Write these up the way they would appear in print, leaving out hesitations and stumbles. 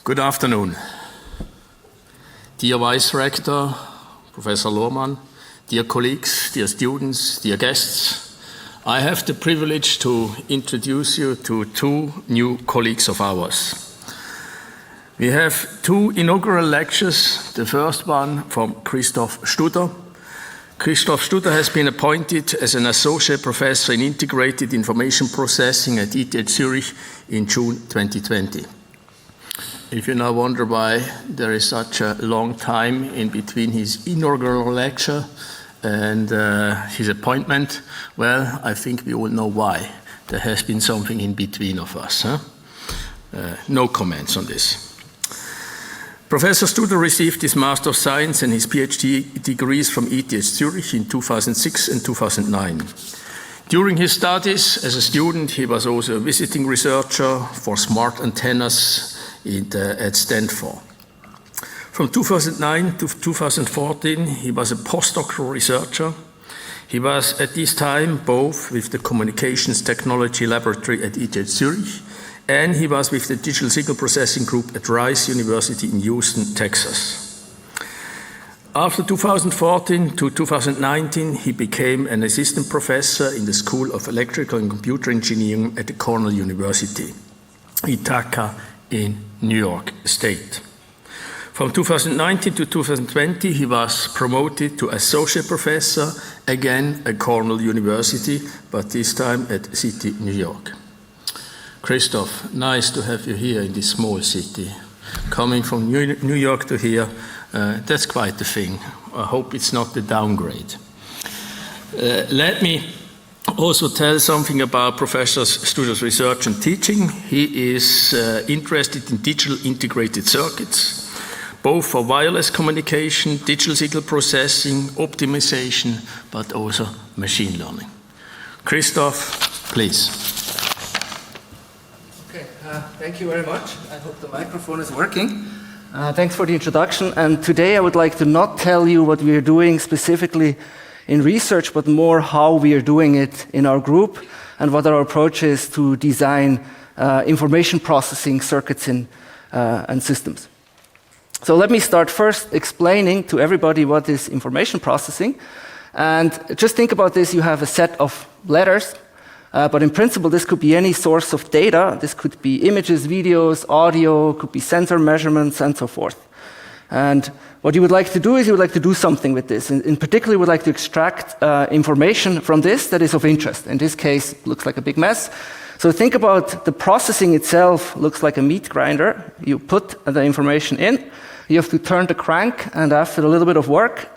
Good afternoon. Dear Vice Rector, Professor Lohmann, dear colleagues, dear students, dear guests, I have the privilege to introduce you to two new colleagues of ours. We have two inaugural lectures, the first one from Christoph Studer. Christoph Studer has been appointed as an Associate Professor in Integrated Information Processing at ETH Zurich in June 2020. If you now wonder why there is such a long time in between his inaugural lecture and his appointment, well, I think we all know why. There has been something in between of us. No comments on this. Professor Studer received his Master of Science and his PhD degrees from ETH Zurich in 2006 and 2009. During his studies as a student, he was also a visiting researcher for smart antennas at Stanford. From 2009 to 2014, he was a postdoctoral researcher. He was at this time both with the Communications Technology Laboratory at ETH Zurich, and he was with the Digital Signal Processing Group at Rice University in Houston, Texas. After 2014 to 2019, he became an assistant professor in the School of Electrical and Computer Engineering at the Cornell University, Ithaca in New York State. From 2019 to 2020, he was promoted to associate professor, again at Cornell University, but this time at City, New York. Christoph, nice to have you here in this small city. Coming from New York to here, that's quite the thing. I hope it's not the downgrade. Let me also tell something about Professor Studer's research and teaching. He is interested in digital integrated circuits, both for wireless communication, digital signal processing, optimization, but also machine learning. Christoph, please. Thank you very much. I hope the microphone is working. Thanks for the introduction. And today I would like to not tell you what we are doing specifically in research, but more how we are doing it in our group and what our approach is to design information processing circuits and systems. So let me start first explaining to everybody what is information processing. And just think about this. You have a set of letters. But in principle, this could be any source of data. This could be images, videos, audio, could be sensor measurements, and so forth. And what you would like to do is you would like to do something with this. In particular, you would like to extract information from this that is of interest. In this case, it looks like a big mess. So think about the processing itself looks like a meat grinder. You put the information in, you have to turn the crank, and after a little bit of work,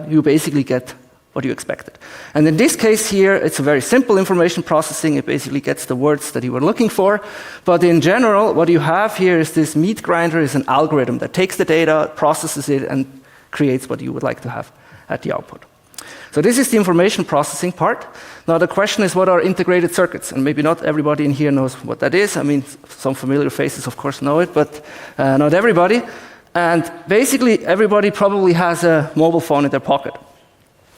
you basically get what you expected. And in this case here, it's a very simple information processing. It basically gets the words that you were looking for. But in general, what you have here is this meat grinder is an algorithm that takes the data, processes it, and creates what you would like to have at the output. So this is the information processing part. Now the question is, what are integrated circuits? And maybe not everybody in here knows what that is. I mean, some familiar faces, of course, know it, but not everybody. And basically, everybody probably has a mobile phone in their pocket.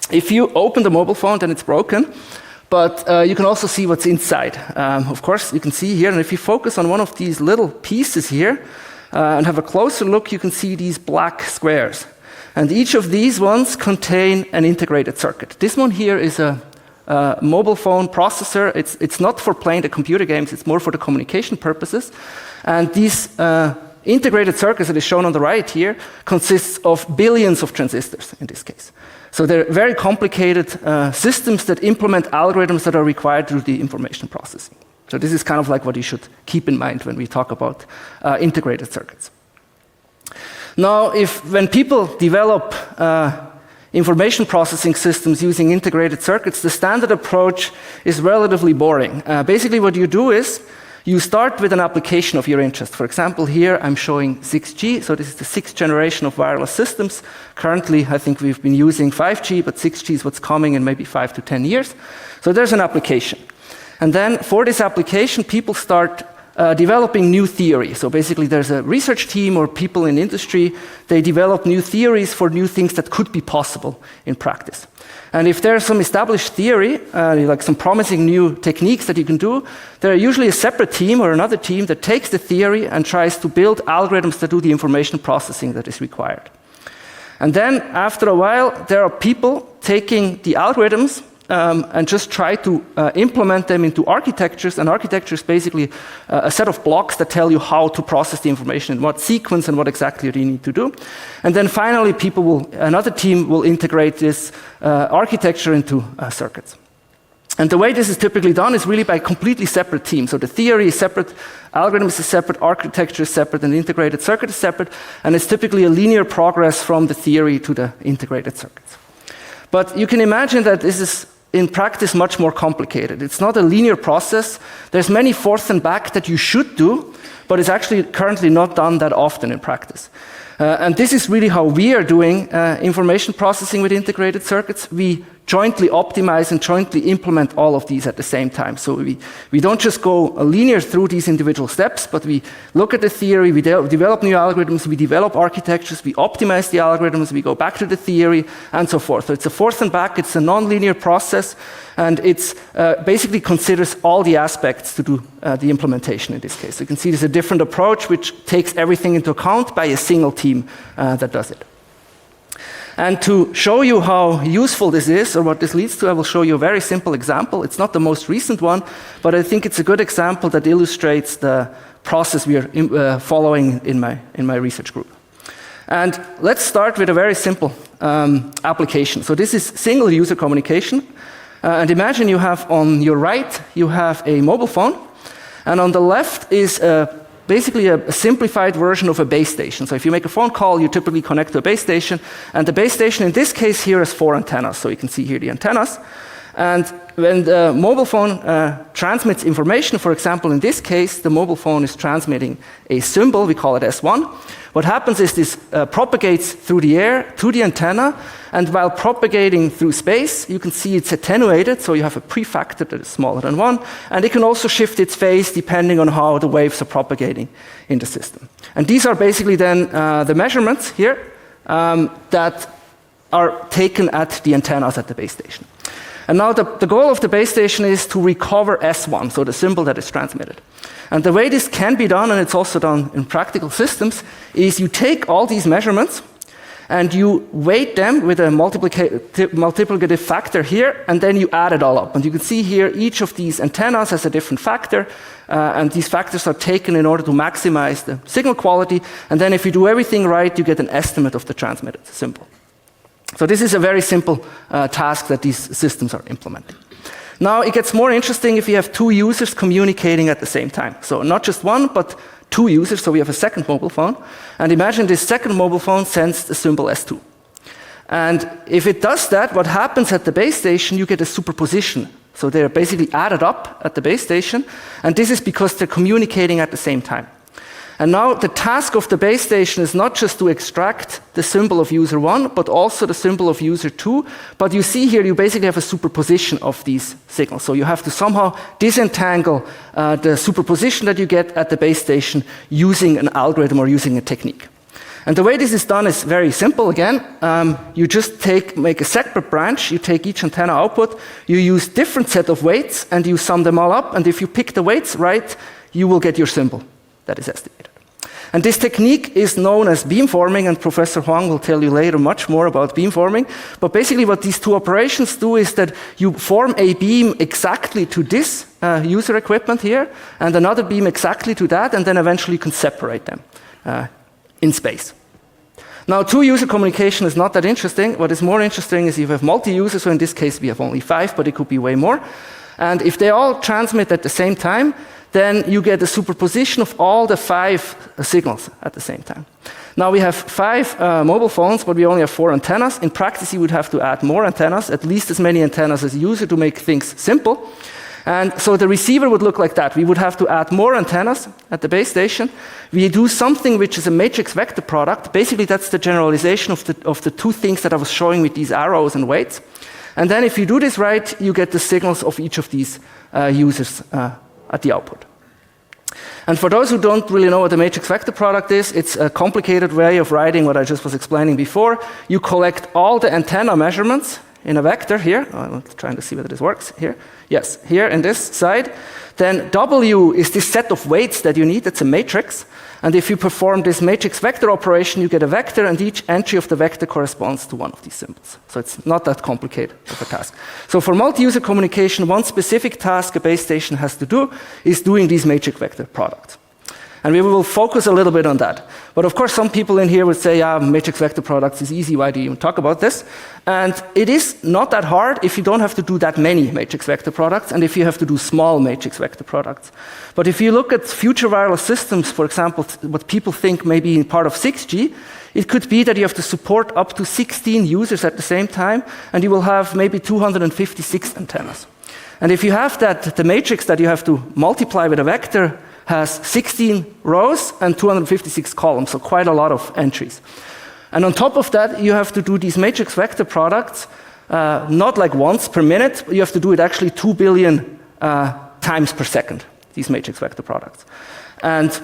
If you open the mobile phone, then it's broken, but you can also see what's inside. Of course, you can see here, and if you focus on one of these little pieces here and have a closer look, you can see these black squares. And each of these ones contain an integrated circuit. This one here is a mobile phone processor. It's not for playing the computer games, it's more for the communication purposes. And these integrated circuits that is shown on the right here consists of billions of transistors in this case. So they're very complicated systems that implement algorithms that are required to do the information processing. So this is kind of like what you should keep in mind when we talk about integrated circuits. Now, when people develop information processing systems using integrated circuits, the standard approach is relatively boring. Basically what you do is you start with an application of your interest. For example, here I'm showing 6G, so this is the 6th generation of wireless systems. Currently, I think we've been using 5G, but 6G is what's coming in maybe 5 to 10 years. So there's an application. And then for this application, people start developing new theory. So basically there's a research team or people in industry, they develop new theories for new things that could be possible in practice. And if there's some established theory, like some promising new techniques that you can do, there are usually a separate team or another team that takes the theory and tries to build algorithms that do the information processing that is required. And then after a while, there are people taking the algorithms and just try to implement them into architectures. And architecture is basically a set of blocks that tell you how to process the information, in what sequence and what exactly you need to do. And then finally, another team will integrate this architecture into circuits. And the way this is typically done is really by completely separate teams. So the theory is separate, algorithms is separate, architecture is separate, and the integrated circuit is separate. And it's typically a linear progress from the theory to the integrated circuits. But you can imagine that this is in practice much more complicated. It's not a linear process. There's many forth and back that you should do, but it's actually currently not done that often in practice. And this is really how we are doing information processing with integrated circuits. We jointly optimize and jointly implement all of these at the same time. So we don't just go linear through these individual steps, but we look at the theory, we develop new algorithms, we develop architectures, we optimize the algorithms, we go back to the theory, and so forth. So it's a forth and back, it's a non-linear process, and it's basically considers all the aspects to do the implementation in this case. So you can see there's a different approach which takes everything into account by a single team that does it. And to show you how useful this is, or what this leads to, I will show you a very simple example. It's not the most recent one, but I think it's a good example that illustrates the process we are following in my research group. And let's start with a very simple application. So this is single user communication. And imagine you have on your right, you have a mobile phone, and on the left is basically a simplified version of a base station. So if you make a phone call, you typically connect to a base station, and the base station in this case here has 4 antennas. So you can see here the antennas. And when the mobile phone transmits information, for example, in this case, the mobile phone is transmitting a symbol, we call it S1. What happens is this propagates through the air to the antenna, and while propagating through space, you can see it's attenuated, so you have a prefactor that is smaller than 1, and it can also shift its phase depending on how the waves are propagating in the system. And these are basically then the measurements here that are taken at the antennas at the base station. And now the goal of the base station is to recover S1, so the symbol that is transmitted. And the way this can be done, and it's also done in practical systems, is you take all these measurements and you weight them with a multiplicative factor here, and then you add it all up. And you can see here each of these antennas has a different factor, and these factors are taken in order to maximize the signal quality. And then if you do everything right, you get an estimate of the transmitted symbol. So this is a very simple task that these systems are implementing. Now it gets more interesting if you have 2 users communicating at the same time. So not just one, but 2 users, so we have a second mobile phone. And imagine this second mobile phone sends the symbol S2. And if it does that, what happens at the base station, you get a superposition. So they're basically added up at the base station, and this is because they're communicating at the same time. And now the task of the base station is not just to extract the symbol of user 1, but also the symbol of user 2. But you see here, you basically have a superposition of these signals. So you have to somehow disentangle the superposition that you get at the base station using an algorithm or using a technique. And the way this is done is very simple. Again, you just make a separate branch, you take each antenna output, you use different set of weights, and you sum them all up. And if you pick the weights right, you will get your symbol that is estimated. And this technique is known as beamforming, and Professor Huang will tell you later much more about beamforming. But basically what these 2 operations do is that you form a beam exactly to this user equipment here, and another beam exactly to that, and then eventually you can separate them in space. Now 2-user communication is not that interesting. What is more interesting is you have multi-users, so in this case we have only 5, but it could be way more. And if they all transmit at the same time, then you get a superposition of all the 5 signals at the same time. Now we have 5 mobile phones, but we only have 4 antennas. In practice, you would have to add more antennas, at least as many antennas as a user to make things simple. And so the receiver would look like that. We would have to add more antennas at the base station. We do something which is a matrix vector product. Basically, that's the generalization of the 2 things that I was showing with these arrows and weights. And then if you do this right, you get the signals of each of these users at the output. And for those who don't really know what the matrix vector product is, it's a complicated way of writing what I just was explaining before. You collect all the antenna measurements in a vector here. I'm trying to see whether this works here. Yes, here in this side. Then W is this set of weights that you need. It's a matrix. And if you perform this matrix vector operation, you get a vector, and each entry of the vector corresponds to one of these symbols. So it's not that complicated of a task. So for multi-user communication, one specific task a base station has to do is doing these matrix vector products. And we will focus a little bit on that. But of course, some people in here would say, yeah, matrix vector products is easy, why do you even talk about this? And it is not that hard if you don't have to do that many matrix vector products, and if you have to do small matrix vector products. But if you look at future wireless systems, for example, what people think may be part of 6G, it could be that you have to support up to 16 users at the same time, and you will have maybe 256 antennas. And if you have that, the matrix that you have to multiply with a vector has 16 rows and 256 columns, so quite a lot of entries. And on top of that, you have to do these matrix vector products, not like once per minute, but you have to do it actually 2 billion times per second, these matrix vector products. And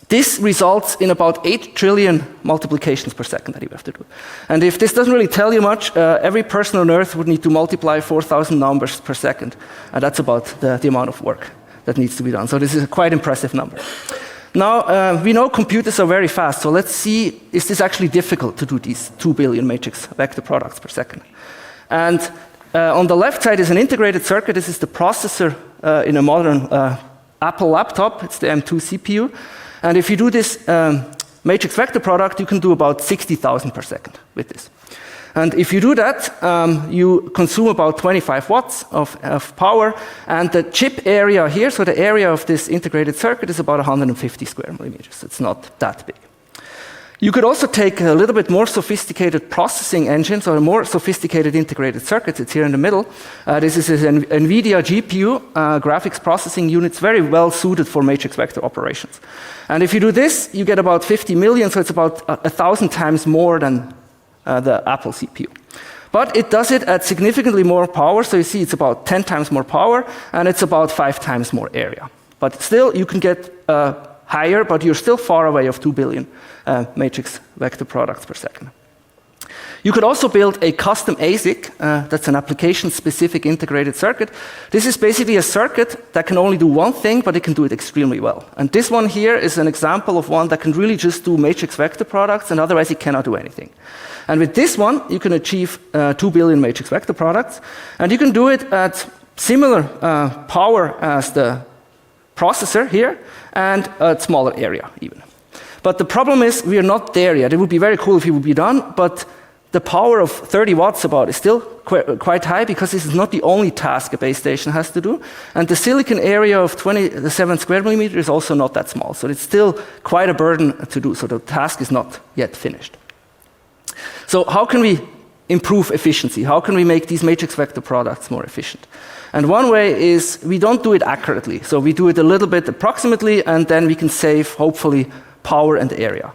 this results in about 8 trillion multiplications per second that you have to do. And if this doesn't really tell you much, every person on Earth would need to multiply 4,000 numbers per second. And that's about the amount of work that needs to be done. So this is a quite impressive number. Now, we know computers are very fast, so let's see, is this actually difficult to do these 2 billion matrix vector products per second? And on the left side is an integrated circuit. This is the processor in a modern Apple laptop. It's the M2 CPU. And if you do this matrix vector product, you can do about 60,000 per second with this. And if you do that, you consume about 25 watts of power, and the chip area here, so the area of this integrated circuit is about 150 square millimeters. It's not that big. You could also take a little bit more sophisticated processing engines or more sophisticated integrated circuits. It's here in the middle. This is an NVIDIA GPU, graphics processing unit. It's very well suited for matrix vector operations. And if you do this, you get about 50 million, so it's about 1,000 times more than the Apple CPU. But it does it at significantly more power, so you see it's about 10 times more power, and it's about 5 times more area. But still, you can get higher, but you're still far away of 2 billion matrix vector products per second. You could also build a custom ASIC, that's an application-specific integrated circuit. This is basically a circuit that can only do one thing, but it can do it extremely well. And this one here is an example of one that can really just do matrix vector products, and otherwise it cannot do anything. And with this one, you can achieve 2 billion matrix vector products, and you can do it at similar power as the processor here, and a smaller area even. But the problem is we are not there yet. It would be very cool if it would be done, but the power of 30 watts about is still quite high, because this is not the only task a base station has to do. And the silicon area of 27 square millimeters is also not that small. So it's still quite a burden to do. So the task is not yet finished. So how can we improve efficiency? How can we make these matrix vector products more efficient? And one way is we don't do it accurately. So we do it a little bit approximately, and then we can save, hopefully, power and area.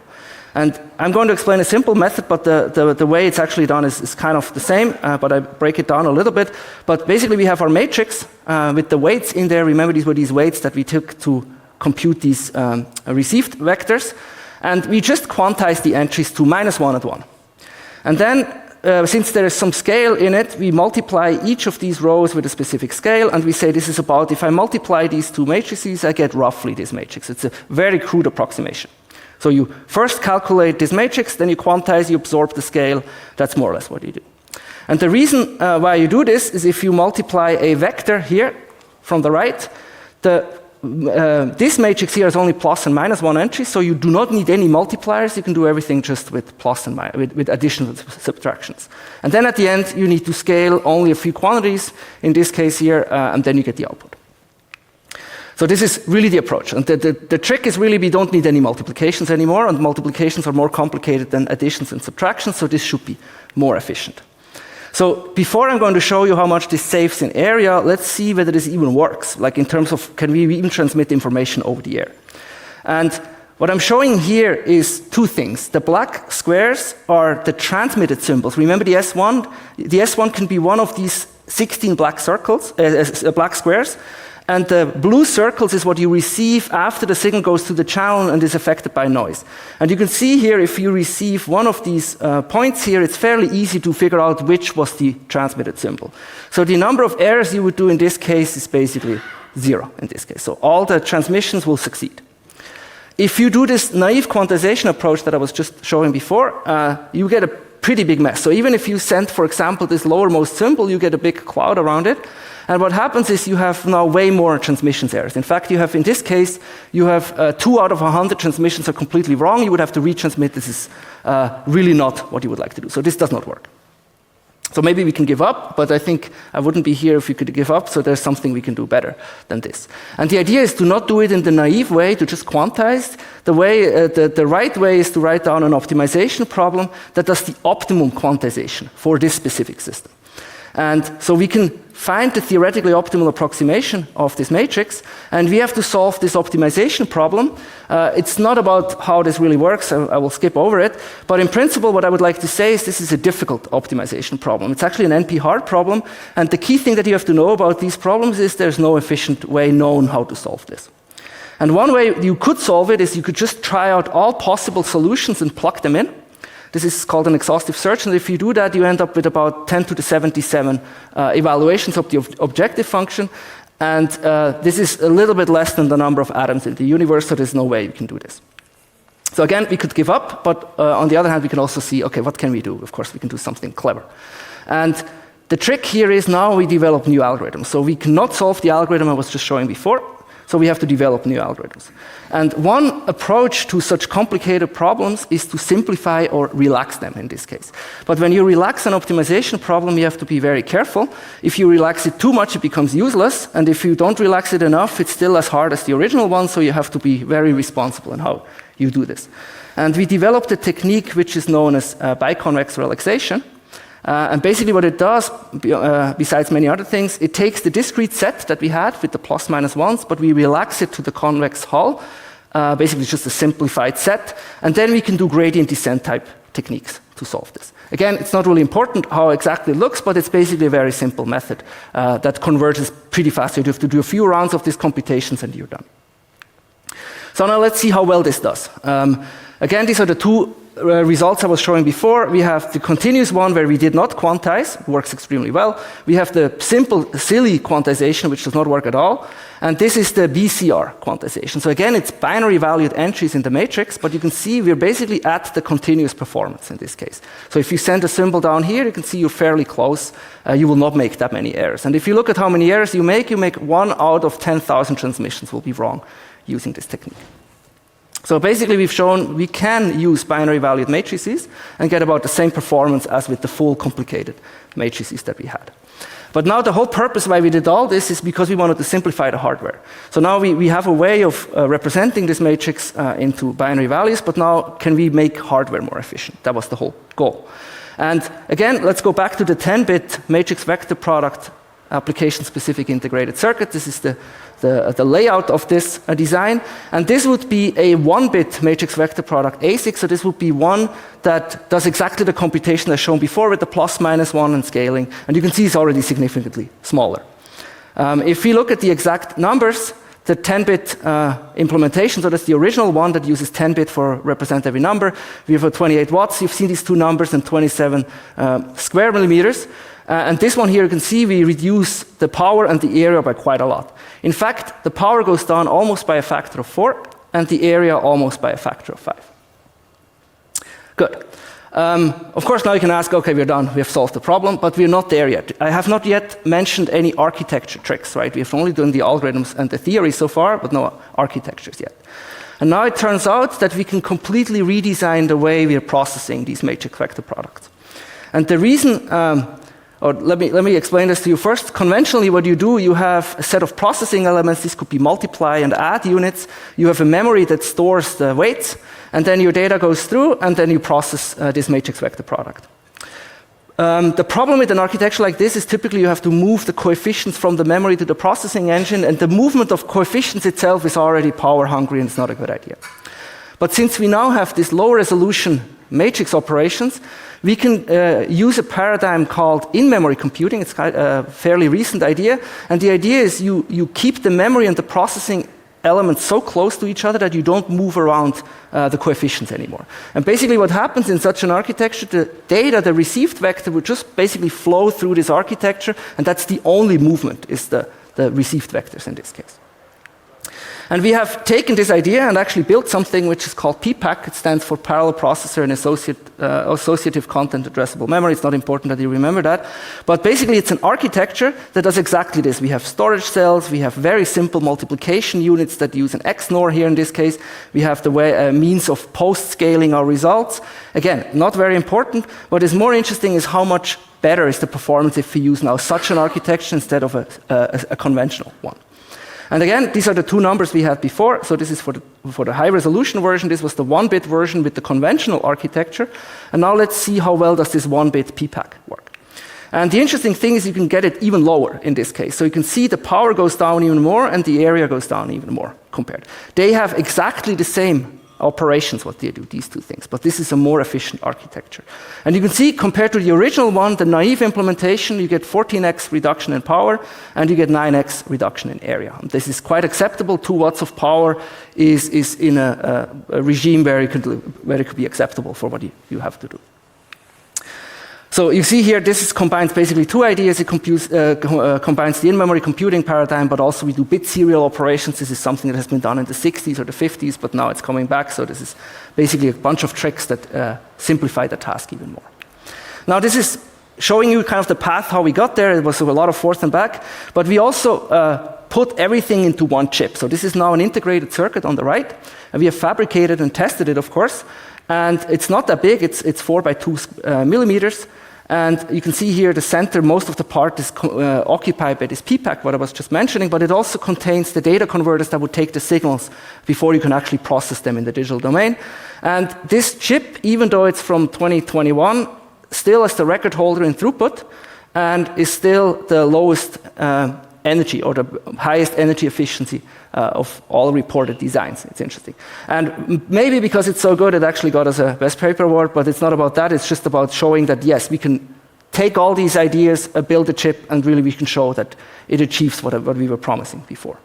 And I'm going to explain a simple method, but the way it's actually done is kind of the same, but I break it down a little bit. But basically, we have our matrix with the weights in there. Remember, these were these weights that we took to compute these received vectors. And we just quantize the entries to -1 and 1. And then, since there is some scale in it, we multiply each of these rows with a specific scale, and we say this is about, if I multiply these two matrices, I get roughly this matrix. It's a very crude approximation. So you first calculate this matrix, then you quantize, you absorb the scale. That's more or less what you do. And the reason why you do this is if you multiply a vector here from the right, this matrix here is only plus and minus one entry, so you do not need any multipliers. You can do everything just with plus and minus, with additional subtractions. And then at the end, you need to scale only a few quantities, in this case here, and then you get the output. So this is really the approach. And the trick is really we don't need any multiplications anymore, and multiplications are more complicated than additions and subtractions, so this should be more efficient. So before I'm going to show you how much this saves in area, let's see whether this even works, like in terms of can we even transmit information over the air. And what I'm showing here is two things. The black squares are the transmitted symbols. Remember the S1? The S1 can be one of these 16 black circles, black squares. and the blue circles is what you receive after the signal goes through the channel and is affected by noise. And you can see here, if you receive one of these points here, it's fairly easy to figure out which was the transmitted symbol. So the number of errors you would do in this case is basically 0 in this case. So all the transmissions will succeed. If you do this naive quantization approach that I was just showing before, you get a pretty big mess. So even if you send, for example, this lowermost symbol, you get a big cloud around it. And what happens is you have now way more transmissions errors. In fact, you have, in this case, you have 2 out of 100 transmissions are completely wrong. You would have to retransmit. This is really not what you would like to do. So this does not work. So maybe we can give up, but I think I wouldn't be here if we could give up, so there's something we can do better than this. And the idea is to not do it in the naive way, to just quantize. The right way is to write down an optimization problem that does the optimum quantization for this specific system. And so we can find the theoretically optimal approximation of this matrix, and we have to solve this optimization problem. It's not about how this really works, I will skip over it, but in principle what I would like to say is this is a difficult optimization problem. It's actually an NP-hard problem, and the key thing that you have to know about these problems is there's no efficient way known how to solve this. And one way you could solve it is you could just try out all possible solutions and plug them in. This is called an exhaustive search, and if you do that, you end up with about 10 to the 77 evaluations of the objective function, and this is a little bit less than the number of atoms in the universe, so there's no way you can do this. So again, we could give up, but on the other hand, we can also see, okay, what can we do? Of course, we can do something clever. And the trick here is now we develop new algorithms. So we cannot solve the algorithm I was just showing before, so we have to develop new algorithms. And one approach to such complicated problems is to simplify or relax them in this case. But when you relax an optimization problem, you have to be very careful. If you relax it too much, it becomes useless. And if you don't relax it enough, it's still as hard as the original one, so you have to be very responsible in how you do this. And we developed a technique which is known as biconvex relaxation. And basically what it does, besides many other things, it takes the discrete set that we had with the plus minus ones, but we relax it to the convex hull, basically just a simplified set, and then we can do gradient descent type techniques to solve this. Again, it's not really important how exactly it looks, but it's basically a very simple method that converges pretty fast. You have to do a few rounds of these computations and you're done. So now let's see how well this does. Again, these are the two results I was showing before. We have the continuous one where we did not quantize, works extremely well. We have the simple, silly quantization, which does not work at all. And this is the BCR quantization. So again, it's binary valued entries in the matrix, but you can see we're basically at the continuous performance in this case. So if you send a symbol down here, you can see you're fairly close. You will not make that many errors. And if you look at how many errors you make 1 out of 10,000 transmissions will be wrong using this technique. So basically we've shown we can use binary valued matrices and get about the same performance as with the full complicated matrices that we had. But now the whole purpose why we did all this is because we wanted to simplify the hardware. So now we have a way of representing this matrix into binary values, but now can we make hardware more efficient? That was the whole goal. And again, let's go back to the 10-bit matrix vector product application-specific integrated circuit. This is the layout of this design. And this would be a 1-bit matrix vector product ASIC. So this would be one that does exactly the computation as shown before with the plus minus 1 and scaling. And you can see it's already significantly smaller. If we look at the exact numbers, the 10-bit implementation, so that's the original one that uses 10-bit for represent every number. We have a 28 watts. You've seen these two numbers and 27 square millimeters. And this one here, you can see we reduce the power and the area by quite a lot. In fact, the power goes down almost by a factor of 4, and the area almost by a factor of 5. Good. Of course, now you can ask, okay, we're done, we have solved the problem, but we're not there yet. I have not yet mentioned any architecture tricks, right? We have only done the algorithms and the theory so far, but no architectures yet. And now it turns out that we can completely redesign the way we are processing these matrix vector products. And the reason, or let me explain this to you first. Conventionally, what you do, you have a set of processing elements. This could be multiply and add units. You have a memory that stores the weights, and then your data goes through, and then you process this matrix vector product. The problem with an architecture like this is typically you have to move the coefficients from the memory to the processing engine, and the movement of coefficients itself is already power hungry, and it's not a good idea. But since we now have this low resolution matrix operations, we can use a paradigm called in-memory computing. It's a fairly recent idea. And the idea is you keep the memory and the processing elements so close to each other that you don't move around the coefficients anymore. And basically what happens in such an architecture, the data, the received vector, would just basically flow through this architecture, and that's the only movement, is the received vectors in this case. And we have taken this idea and actually built something which is called PPAC. It stands for Parallel Processor and Associative Content Addressable Memory. It's not important that you remember that. But basically, it's an architecture that does exactly this. We have storage cells. We have very simple multiplication units that use an XNOR here in this case. We have the means of post-scaling our results. Again, not very important. What is more interesting is how much better is the performance if we use now such an architecture instead of a conventional one. And again, these are the two numbers we had before. So this is for the high-resolution version. This was the 1-bit version with the conventional architecture. And now let's see how well does this 1-bit PPAC work. And the interesting thing is you can get it even lower in this case. So you can see the power goes down even more and the area goes down even more compared. They have exactly the same operations, what they do, these two things. But this is a more efficient architecture. And you can see, compared to the original one, the naive implementation, you get 14x reduction in power, and you get 9x reduction in area. And this is quite acceptable. 2 watts of power is in a regime where it could be acceptable for what you have to do. So you see here, this combines basically two ideas. It combines the in-memory computing paradigm, but also we do bit serial operations. This is something that has been done in the 60s or the 50s, but now it's coming back. So this is basically a bunch of tricks that simplify the task even more. Now this is showing you kind of the path, how we got there. It was a lot of forth and back, but we also put everything into one chip. So this is now an integrated circuit on the right, and we have fabricated and tested it, of course. And it's not that big. It's 4 by 2 millimeters. And you can see here the center, most of the part is occupied by this PPAC, what I was just mentioning, but it also contains the data converters that would take the signals before you can actually process them in the digital domain. And this chip, even though it's from 2021, still is the record holder in throughput and is still the lowest energy or the highest energy efficiency of all reported designs. It's interesting. And maybe because it's so good, it actually got us a Best Paper Award, but it's not about that. It's just about showing that, yes, we can take all these ideas, build a chip, and really we can show that it achieves what we were promising before.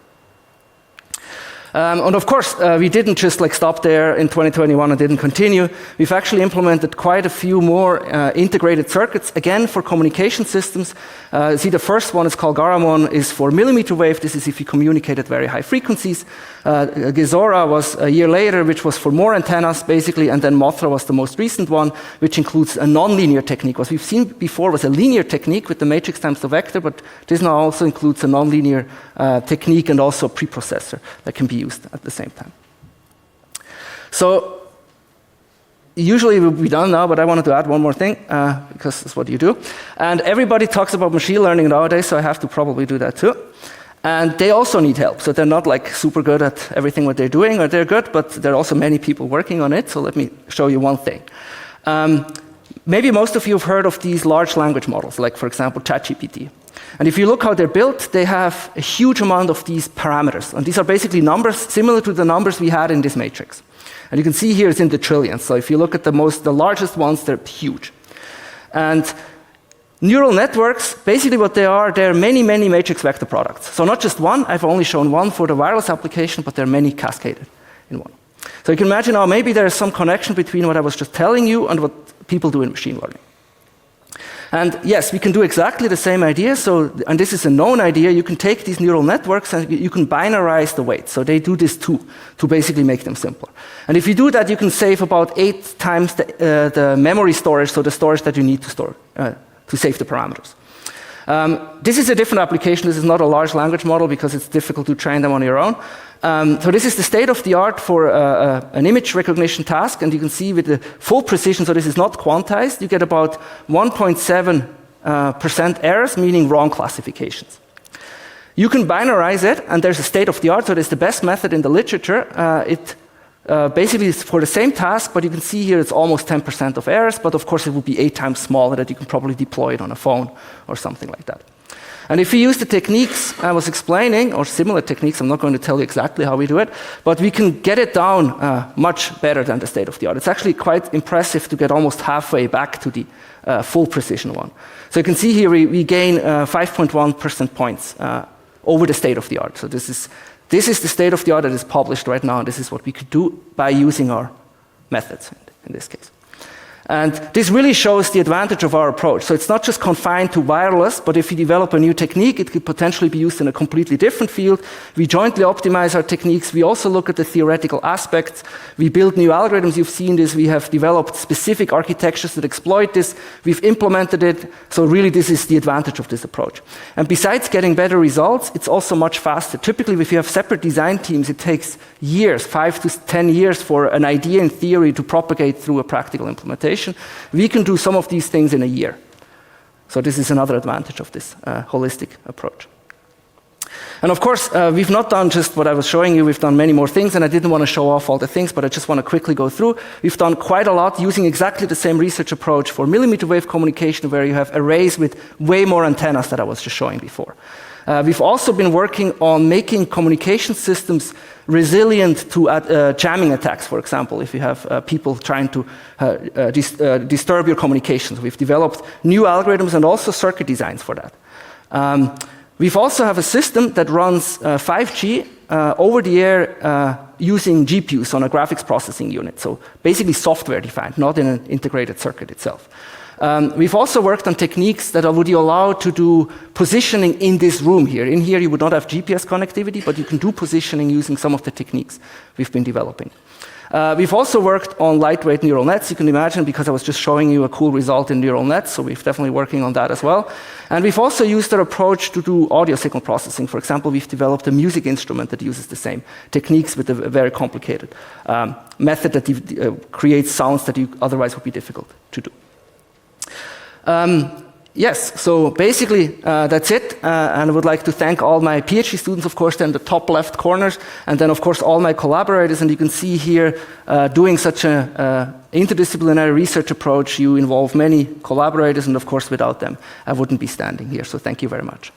And of course, we didn't just stop there in 2021 and didn't continue. We've actually implemented quite a few more integrated circuits, again, for communication systems. See, the first one is called Garamond, is for millimeter wave. This is if you communicate at very high frequencies. Gezora was a year later, which was for more antennas, basically, and then Mothra was the most recent one, which includes a nonlinear technique. What we've seen before was a linear technique with the matrix times the vector, but this now also includes a nonlinear technique and also a preprocessor that can be used at the same time. So usually it will be done now, but I wanted to add one more thing because it's what you do. And everybody talks about machine learning nowadays, so I have to probably do that too. And they also need help. So they're not super good at everything what they're doing, or they're good, but there are also many people working on it. So let me show you one thing. Maybe most of you have heard of these large language models, like for example ChatGPT. And if you look how they're built, they have a huge amount of these parameters. And these are basically numbers similar to the numbers we had in this matrix. And you can see here it's in the trillions. So if you look at the largest ones, they're huge. And neural networks, basically what they're many, many matrix vector products. So not just one, I've only shown one for the wireless application, but there are many cascaded in one. So you can imagine now maybe there's some connection between what I was just telling you and what people do in machine learning. And yes, we can do exactly the same idea. So, and this is a known idea. You can take these neural networks and you can binarize the weights. So they do this too, to basically make them simpler. And if you do that, you can save about 8 times the memory storage, so the storage that you need to store to save the parameters. This is a different application. This is not a large language model because it's difficult to train them on your own. So this is the state of the art for an image recognition task, and you can see with the full precision, so this is not quantized, you get about 1.7% errors, meaning wrong classifications. You can binarize it, and there's a state of the art, so it's the best method in the literature. It basically is for the same task, but you can see here it's almost 10% of errors, but of course it would be 8 times smaller that you can probably deploy it on a phone or something like that. And if we use the techniques I was explaining, or similar techniques, I'm not going to tell you exactly how we do it, but we can get it down much better than the state of the art. It's actually quite impressive to get almost halfway back to the full precision one. So you can see here we gain 5.1% points over the state of the art. So this is the state of the art that is published right now, and this is what we could do by using our methods in this case. And this really shows the advantage of our approach. So it's not just confined to wireless, but if we develop a new technique, it could potentially be used in a completely different field. We jointly optimize our techniques. We also look at the theoretical aspects. We build new algorithms. You've seen this. We have developed specific architectures that exploit this. We've implemented it. So really, this is the advantage of this approach. And besides getting better results, it's also much faster. Typically, if you have separate design teams, it takes years, 5 to 10 years for an idea in theory to propagate through a practical implementation. We can do some of these things in a year. So this is another advantage of this holistic approach. And of course, we've not done just what I was showing you, we've done many more things, and I didn't want to show off all the things, but I just want to quickly go through. We've done quite a lot using exactly the same research approach for millimeter wave communication, where you have arrays with way more antennas that I was just showing before. We've also been working on making communication systems resilient to jamming attacks, for example, if you have people trying to disturb your communications. We've developed new algorithms and also circuit designs for that. We've also have a system that runs 5G over the air using GPUs on a graphics processing unit, so basically software defined, not in an integrated circuit itself. We've also worked on techniques that would allow to do positioning in this room here. In here you would not have GPS connectivity, but you can do positioning using some of the techniques we've been developing. We've also worked on lightweight neural nets, you can imagine, because I was just showing you a cool result in neural nets, so we're definitely working on that as well. And we've also used our approach to do audio signal processing. For example, we've developed a music instrument that uses the same techniques with a very complicated method that creates sounds that you otherwise would be difficult to do. Yes, so basically that's it. And I would like to thank all my PhD students, of course, in the top left corners, and then, of course, all my collaborators. And you can see here, doing such an interdisciplinary research approach, you involve many collaborators, and of course, without them, I wouldn't be standing here. So thank you very much.